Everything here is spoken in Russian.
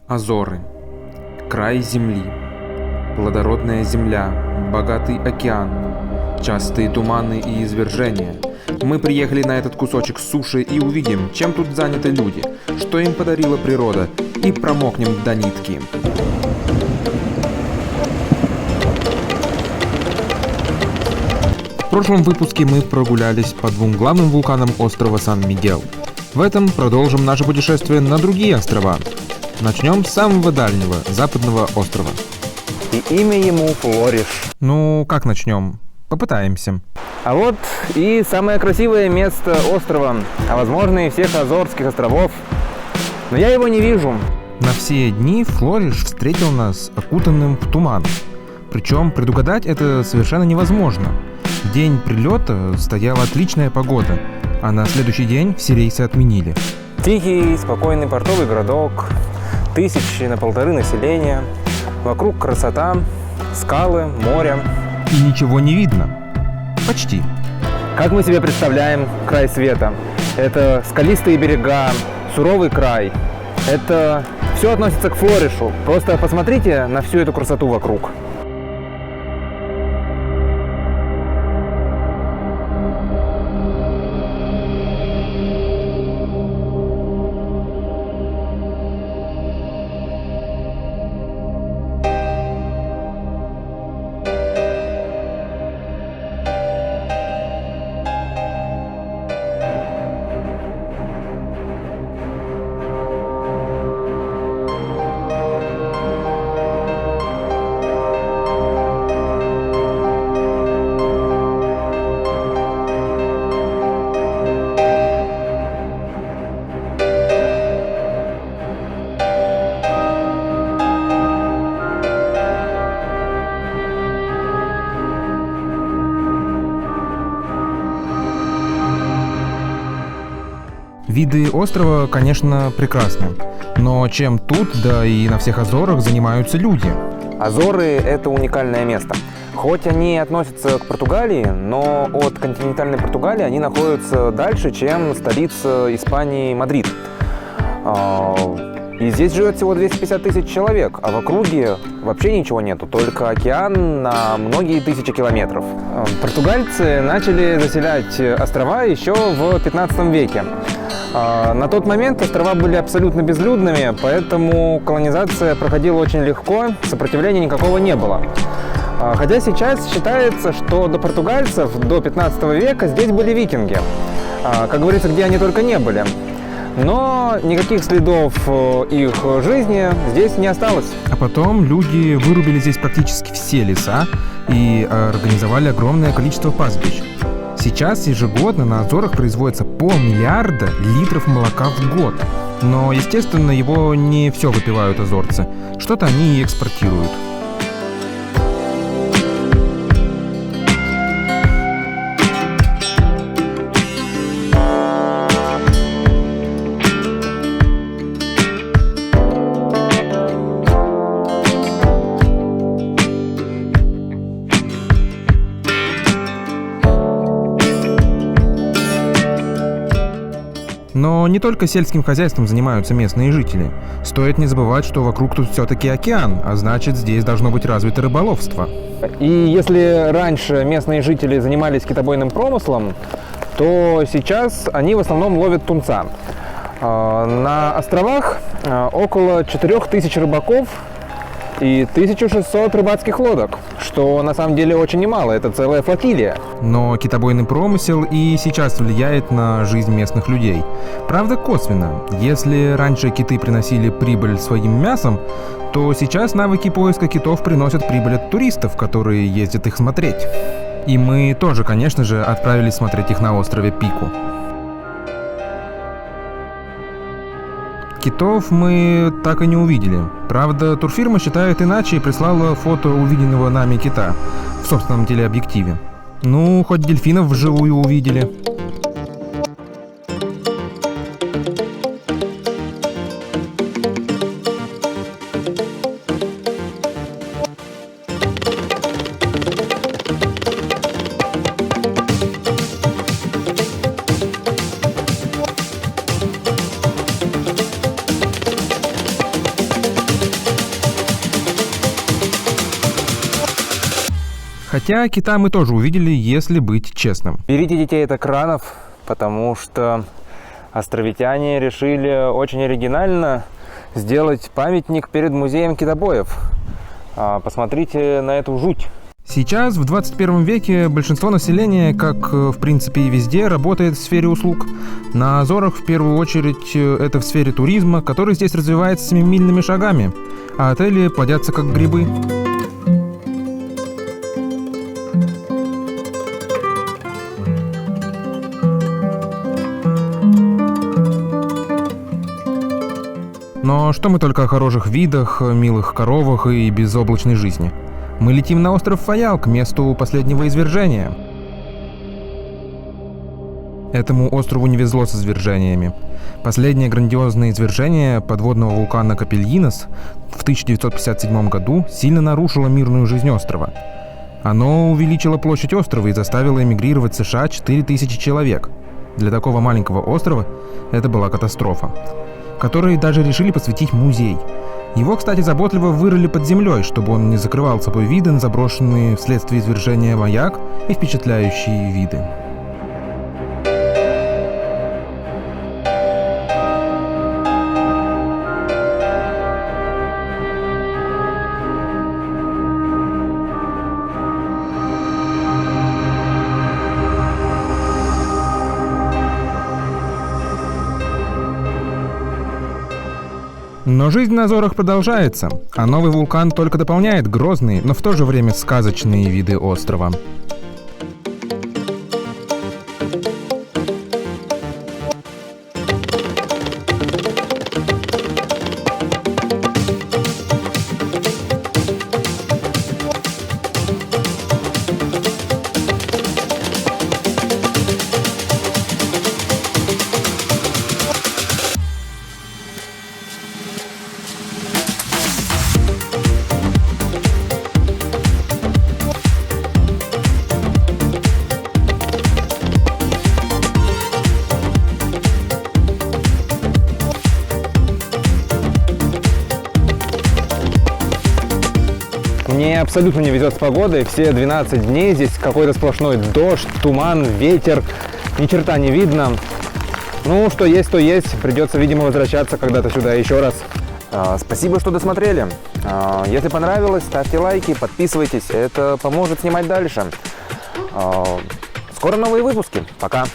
Азоры. Край земли. Плодородная земля, богатый океан, частые туманы и извержения. Мы приехали на этот кусочек суши и увидим, чем тут заняты люди, что им подарила природа, и промокнем до нитки. В прошлом выпуске мы прогулялись по двум главным вулканам острова Сан-Мигел. В этом продолжим наше путешествие на другие острова. Начнем с самого дальнего, западного острова. И имя ему Флориш. Ну, как начнем? Попытаемся. А вот и самое красивое место острова, а возможно и всех Азорских островов. Но я его не вижу. На все дни Флориш встретил нас окутанным в туман. Причем предугадать это совершенно невозможно. В день прилета стояла отличная погода, а на следующий день все рейсы отменили. Тихий, спокойный портовый городок, 1,5 населения, вокруг красота, скалы, море. И ничего не видно. Почти. Как мы себе представляем край света? Это скалистые берега, суровый край. Это все относится к Флоришу. Просто посмотрите на всю эту красоту вокруг. Виды острова, конечно, прекрасны. Но чем тут, да и на всех Азорах занимаются люди? Азоры – это уникальное место. Хоть они относятся к Португалии, но от континентальной Португалии они находятся дальше, чем столица Испании Мадрид. И здесь живет всего 250 тысяч человек, а в округе вообще ничего нету, только океан на многие тысячи километров. Португальцы начали заселять острова еще в 15 веке. На тот момент острова были абсолютно безлюдными, поэтому колонизация проходила очень легко, сопротивления никакого не было. Хотя сейчас считается, что до португальцев, до 15 века здесь были викинги. Как говорится, где они только не были. Но никаких следов их жизни здесь не осталось. А потом люди вырубили здесь практически все леса и организовали огромное количество пастбищ. Сейчас ежегодно на Азорах производится 500 миллиарда литров молока в год. Но, естественно, его не все выпивают азорцы. Что-то они и экспортируют. Но не только сельским хозяйством занимаются местные жители. Стоит не забывать, что вокруг тут все-таки океан, а значит, здесь должно быть развито рыболовство. И если раньше местные жители занимались китобойным промыслом, то сейчас они в основном ловят тунца. На островах около 4000 рыбаков и 1600 рыбацких лодок, что на самом деле очень немало, это целая флотилия. Но китобойный промысел и сейчас влияет на жизнь местных людей. Правда, косвенно. Если раньше киты приносили прибыль своим мясом, то сейчас навыки поиска китов приносят прибыль от туристов, которые ездят их смотреть. И мы тоже, конечно же, отправились смотреть их на острове Пику. Китов мы так и не увидели. Правда, турфирма считает иначе и прислала фото увиденного нами кита в собственном телеобъективе. Ну, хоть дельфинов вживую увидели. Хотя кита мы тоже увидели, если быть честным. Берите детей от экранов, потому что островитяне решили очень оригинально сделать памятник перед музеем китобоев. Посмотрите на эту жуть. Сейчас, в 21 веке, большинство населения, как в принципе и везде, работает в сфере услуг. На Азорах, в первую очередь, это в сфере туризма, который здесь развивается семимильными шагами, а отели плодятся как грибы. Но что мы только о хороших видах, милых коровах и безоблачной жизни. Мы летим на остров Фаял, к месту последнего извержения. Этому острову не везло с извержениями. Последнее грандиозное извержение подводного вулкана Капельинос в 1957 году сильно нарушило мирную жизнь острова. Оно увеличило площадь острова и заставило эмигрировать в США 4000 человек. Для такого маленького острова это была катастрофа, которой даже решили посвятить музей. Его, кстати, заботливо вырыли под землей, чтобы он не закрывал собой виды на заброшенные вследствие извержения маяк и впечатляющие виды. Но жизнь на Азорах продолжается, а новый вулкан только дополняет грозные, но в то же время сказочные виды острова. Мне абсолютно не везет с погодой. Все 12 дней здесь какой-то сплошной дождь, туман, ветер. Ни черта не видно. Ну, что есть, то есть. Придется, видимо, возвращаться когда-то сюда еще раз. Спасибо, что досмотрели. Если понравилось, ставьте лайки, подписывайтесь. Это поможет снимать дальше. Скоро новые выпуски. Пока.